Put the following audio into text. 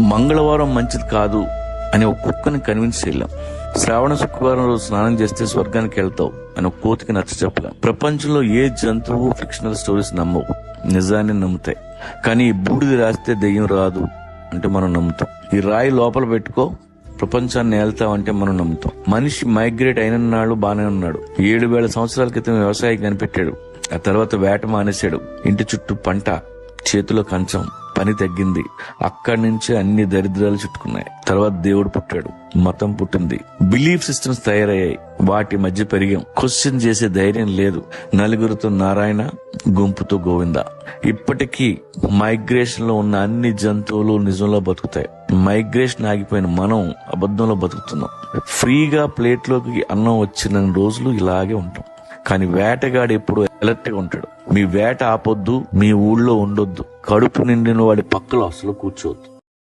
మంగళవారం మంచిది కాదు అని ఒక కుక్కని కన్విన్స్ చేయలేం. శ్రావణ శుక్రవారం రోజు స్నానం చేస్తే స్వర్గానికి వెళ్తావు అని ఒక కోతికి నచ్చ చెప్పలేం. ప్రపంచంలో ఏ జంతువు ఫిక్షనల్ స్టోరీస్ నమ్మవు, నిజాన్ని నమ్ముతాయి. కానీ ఈ బూడిది రాస్తే దెయ్యం రాదు అంటే మనం నమ్ముతాం. ఈ రాయి లోపల పెట్టుకో ప్రపంచాన్ని ఏళ్తామంటే మనం నమ్ముతాం. మనిషి మైగ్రేట్ అయిన నాడు బానే ఉన్నాడు. 7,000 సంవత్సరాల క్రితం వ్యవసాయం కనిపెట్టాడు. ఆ తర్వాత వేట మానేశాడు. ఇంటి చుట్టూ పంట, చేతిలో కంచం, పని తగ్గింది. అక్కడి నుంచి అన్ని దరిద్రాలు చుట్టుకున్నాయి. తర్వాత దేవుడు పుట్టాడు, మతం పుట్టింది, బిలీఫ్ సిస్టమ్స్ తయారయ్యాయి. వాటి మధ్య పెరిగాం. క్వశ్చన్ చేసే ధైర్యం లేదు. నలుగురితో నారాయణ, గుంపుతో గోవింద. ఇప్పటికీ మైగ్రేషన్ లో ఉన్న అన్ని జంతువులు నిజంలో బతుకుతాయి. మైగ్రేషన్ ఆగిపోయిన మనం అబద్ధంలో బతుకుతున్నాం. ఫ్రీగా ప్లేట్లోకి అన్నం వచ్చిన రోజులు ఇలాగే ఉంటాం. కానీ వేటగాడు ఎప్పుడు అలర్ట్ గా ఉంటాడు. మీ వేట ఆపొద్దు, మీ ఊళ్ళో ఉండొద్దు, కడుపు నిండిన వాడి పక్కలో అసలు కూర్చోవద్దు.